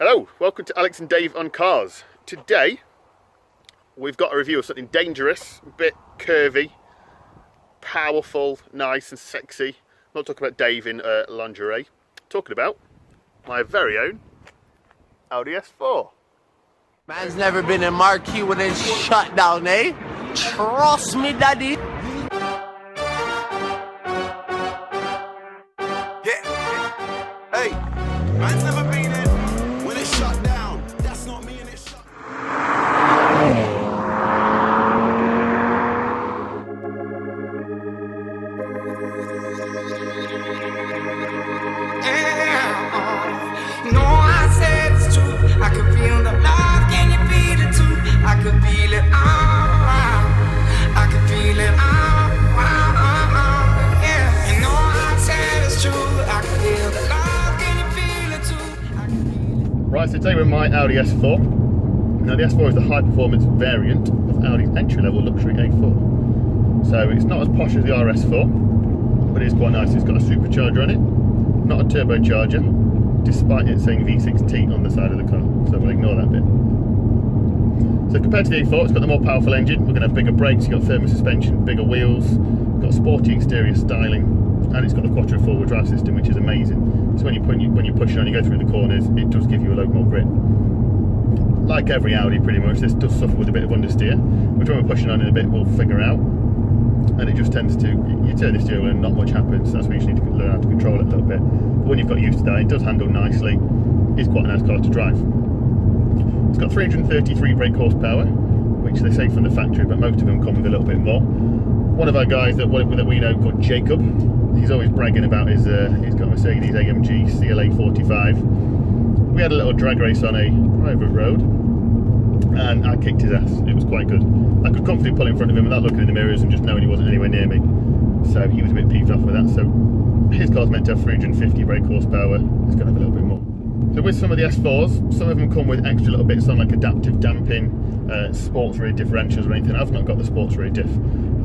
Hello, welcome to Alex and Dave on Cars. Today we've got a review of something dangerous, a bit curvy, powerful, nice and sexy. I'm not talking about Dave in lingerie. I'm talking about my very own Audi S4. Man's never been in marquee with a shutdown, eh? Trust me, daddy. Yeah. Hey, man's never been in when it's shut down. That's not me and it's shut No, I said it's true. I could feel the love. Can you feel it too? I could feel it all. I could feel it all. Yeah. You know I said it's true. I could feel the love. Can you feel it too? I could feel it. Right, so today we're in my Audi S4. Now the S4 is the high performance variant of Audi's entry level luxury A4. So it's not as posh as the RS4, but it's quite nice. It's got a supercharger on it, not a turbocharger, despite it saying V6T on the side of the car, so we'll ignore that bit. So compared to the A4, it's got the more powerful engine. We're going to have bigger brakes, you've got thermal suspension, bigger wheels, got sporty exterior styling, and it's got the quattro four-wheel drive system, which is amazing. So when you push it on, you go through the corners, it does give you a load more grip. Like every Audi pretty much, this does suffer with a bit of understeer, which when we're pushing on in a bit we'll figure out. And it just tends to, you turn the steering wheel and not much happens, so that's where you just need to learn how to control it a little bit. But when you've got used to that, it does handle nicely. It's quite a nice car to drive. It's got 333 brake horsepower, which they say from the factory, but most of them come with a little bit more. One of our guys that we know called Jacob, he's always bragging about he's got a Mercedes AMG CLA 45. We had a little drag race on a private road, and I kicked his ass. It was quite good. I could comfortably pull in front of him without looking in the mirrors and just knowing he wasn't anywhere near me. So he was a bit peeved off with that. So his car's meant to have 350 brake horsepower. It's going to have a little bit more. So with some of the S4s, some of them come with extra little bits on, like adaptive damping, sports rear differentials or anything. I've not got the sports rear diff.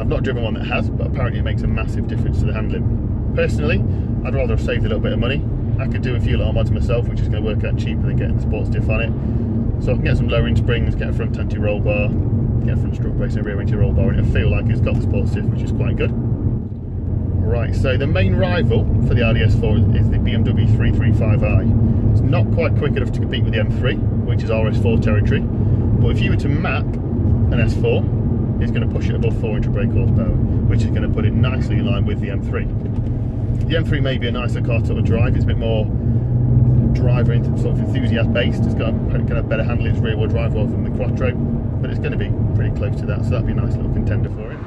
I've not driven one that has, but apparently it makes a massive difference to the handling. Personally, I'd rather have saved a little bit of money. I could do a few little mods myself, which is going to work out cheaper than getting the sports diff on it. So I can get some lowering springs, get a front anti-roll bar, get a front strut brace and a rear anti-roll bar, and it'll feel like it's got the sports diff, which is quite good. Right, so the main rival for the Audi S4 is the BMW 335i. It's not quite quick enough to compete with the M3, which is RS4 territory, but if you were to map an S4, it's going to push it above 400 brake horsepower, which is going to put it nicely in line with the M3. The M3 may be a nicer car to drive. It's a bit more driver sort of enthusiast based. It's got kind of better handling, it's rear wheel drive rather than the quattro, but it's going to be pretty close to that, so that'd be a nice little contender for it.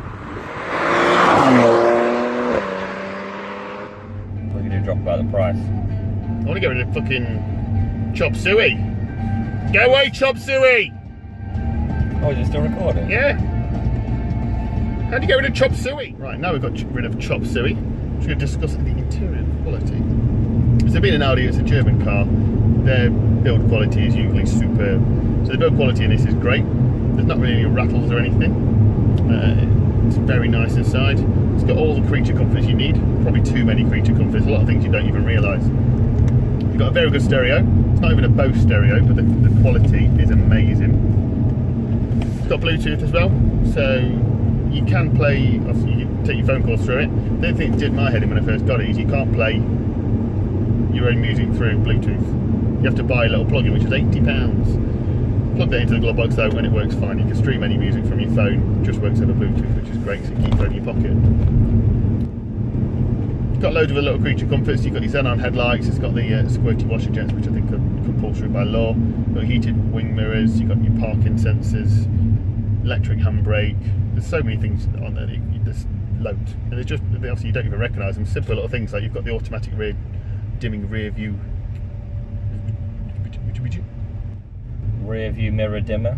What are you going to drop about the price? I want to get rid of fucking Chop Suey. Go away, Chop Suey! Oh, is it still recording? Yeah. How do you get rid of Chop Suey? Right, now we've got rid of Chop Suey. We're going to discuss the interior quality. So being an Audi, it's a German car. Their build quality is usually superb. So the build quality in this is great. There's not really any rattles or anything. It's very nice inside. It's got all the creature comforts you need. Probably too many creature comforts. A lot of things you don't even realise. You've got a very good stereo. It's not even a Bose stereo, but the quality is amazing. It's got Bluetooth as well, so you can play. Obviously, you can take your phone calls through it. The only thing that did my head in when I first got it is you can't play your own music through Bluetooth. You have to buy a little plug-in, which is £80. Plug that into the glove box though, and it works fine. You can stream any music from your phone, it just works over Bluetooth, which is great, so you keep it in your pocket. You've got loads of little creature comforts. You've got your xenon headlights, it's got the squirty washer jets, which I think could pull through by law. You've got heated wing mirrors, you've got your parking sensors, electric handbrake. There's so many things on there, there's loads. And there's just, obviously you don't even recognise them, simple little things like you've got the automatic dimming rear view. Rear view mirror dimmer.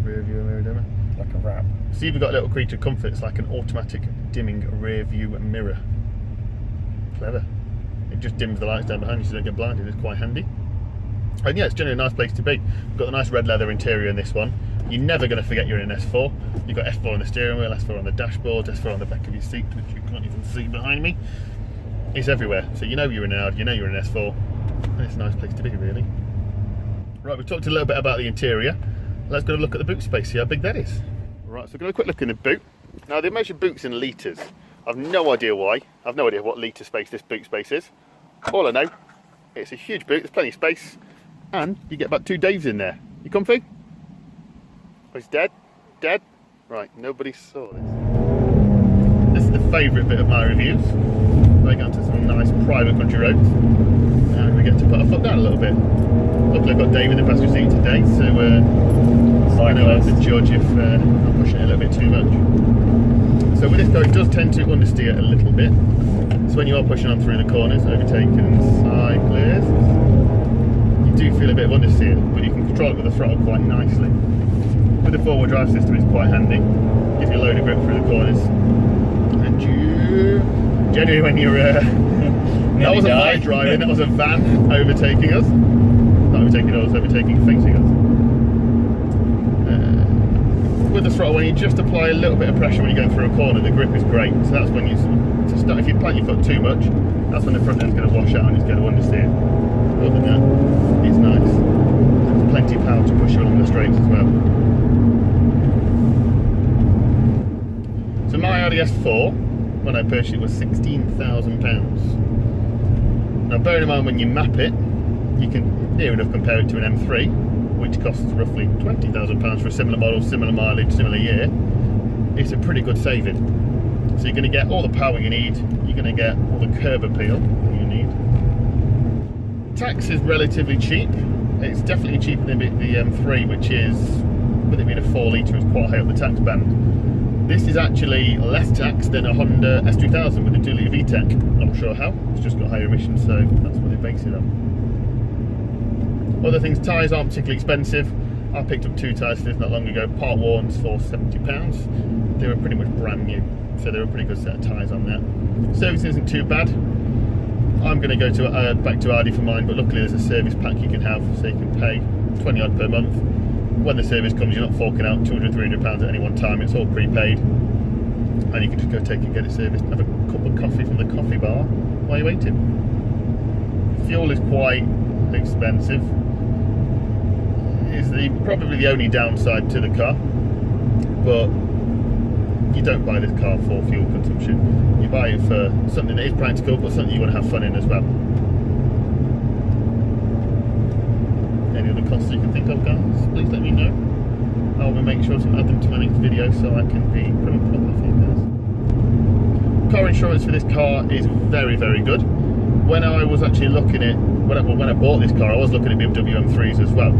Rear view mirror dimmer. Like a wrap. So you've got little creature comforts like an automatic dimming rear view mirror. Clever. It just dims the lights down behind you so you don't get blinded. It's quite handy. And yeah, it's generally a nice place to be. We've got the nice red leather interior in this one. You're never going to forget you're in an S4. You've got S4 on the steering wheel, S4 on the dashboard, S4 on the back of your seat, which you can't even see behind me. It's everywhere. So you know you're in an Audi, you know you're in an S4. And it's a nice place to be, really. Right, we've talked a little bit about the interior. Let's go and look at the boot space, see how big that is. Right, so we're going to have a quick look in the boot. Now, they measure boots in litres. I've no idea why. I've no idea what litre space this boot space is. All I know, it's a huge boot, there's plenty of space, and you get about 2 Daves in there. You comfy? Oh, he's dead? Dead? Right, nobody saw this. This is the favourite bit of my reviews. Going on to some nice private country roads, and we get to put our foot down a little bit. Luckily I've got Dave in the passenger seat today, so I know how to judge if I'm pushing it a little bit too much. So with this car, it does tend to understeer a little bit. So when you are pushing on through the corners, overtaking cyclists, you do feel a bit of understeer, but you can control it with the throttle quite nicely. With the 4-wheel drive system, it's quite handy. Gives you a load of grip through the corners. And generally when you're... that wasn't my driving, that was a van overtaking us. Not overtaking us, facing us. With the throttle, when you just apply a little bit of pressure when you're going through a corner, the grip is great. So that's when you start. If you plant your foot too much, that's when the front end's going to wash out and it's going to understeer. Other than that, it's nice. There's plenty of power to push you along the straights as well. So my Audi S4, when I purchased it, was £16,000. Now, bearing in mind when you map it, you can near enough compare it to an M3, which costs roughly £20,000 for a similar model, similar mileage, similar year. It's a pretty good saving. So you're going to get all the power you need, you're going to get all the curb appeal you need. Tax is relatively cheap. It's definitely cheaper than the M3, which is, with it being a 4 litre, is quite high up the tax band. This is actually less tax than a Honda S2000 with a 2 litre VTEC. Not sure how, it's just got higher emissions, so that's what they base it on. Other things, tyres aren't particularly expensive. I picked up 2 tyres this not long ago, part ones for £70. They were pretty much brand new, so they were a pretty good set of tyres on there. Servicing isn't too bad. I'm going to go to back to Audi for mine, but luckily there's a service pack you can have, so you can pay 20 odd per month. When the service comes, you're not forking out £200, £300 at any one time. It's all prepaid, and you can just go take and get it serviced and have a cup of coffee from the coffee bar while you're waiting. Fuel is quite expensive. Is probably the only downside to the car, but you don't buy this car for fuel consumption. You buy it for something that is practical, but something you want to have fun in as well. Any other costs you can think of, guys? Please let me know. I will make sure to add them to my next video so I can be proper for you guys. Car insurance for this car is very, very good. When I was actually looking at, when I bought this car, I was looking at BMW M3s as well.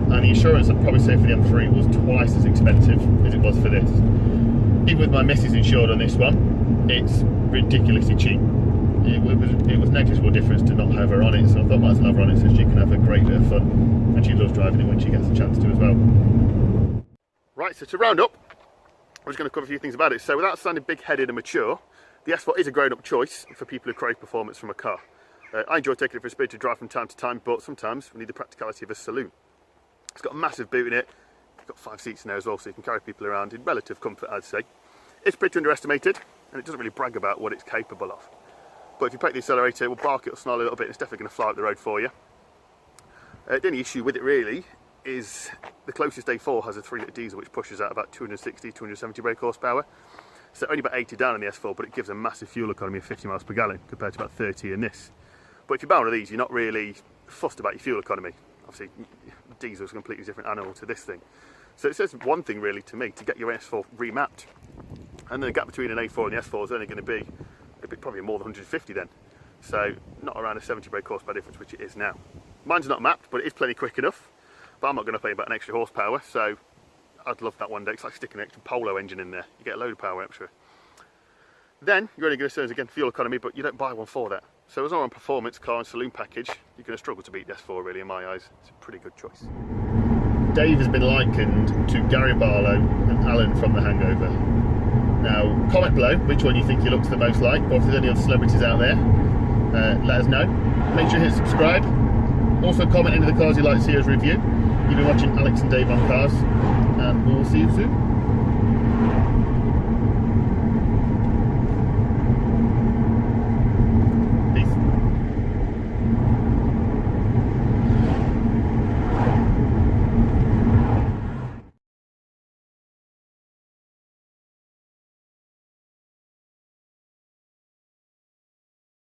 And the insurance, I'd probably say for the M3 was twice as expensive as it was for this. Even with my missus insured on this one, it's ridiculously cheap. It was negligible difference to not have her on it, so I thought I might as well have her on it so she can have a great bit of fun. And she loves driving it when she gets a chance to as well. Right, so to round up, I'm just going to cover a few things about it. So without sounding big-headed and mature, the S4 is a grown-up choice for people who crave performance from a car. I enjoy taking it for a spin to drive from time to time, but sometimes we need the practicality of a saloon. It's got a massive boot in it. It's got 5 seats in there as well, so you can carry people around in relative comfort, I'd say. It's pretty underestimated, and it doesn't really brag about what it's capable of. But if you break the accelerator, it will bark, it'll snarl a little bit, and it's definitely going to fly up the road for you. The only issue with it really is the closest A4 has a 3 litre diesel, which pushes out about 260, 270 brake horsepower. So only about 80 down on the S4, but it gives a massive fuel economy of 50 miles per gallon compared to about 30 in this. But if you buy one of these, you're not really fussed about your fuel economy. Obviously, diesel is a completely different animal to this thing. So it says one thing really to me, to get your S4 remapped. And the gap between an A4 and the S4 is only going to be probably more than 150 then. So not around a 70 brake horsepower difference, which it is now. Mine's not mapped, but it is plenty quick enough. But I'm not going to pay about an extra horsepower, so I'd love that one day. It's like sticking an extra Polo engine in there. You get a load of power extra. Then you're only going to say again fuel economy, but you don't buy one for that. So as on performance car and saloon package, you're going to struggle to beat the S4 really in my eyes. It's a pretty good choice. Dave has been likened to Gary Barlow and Alan from The Hangover. Now, comment below which one you think he looks the most like, or if there's any other celebrities out there, let us know. Make sure you hit subscribe. Also comment any of the cars you'd like to see us review. You've been watching Alex and Dave on Cars, and we'll see you soon.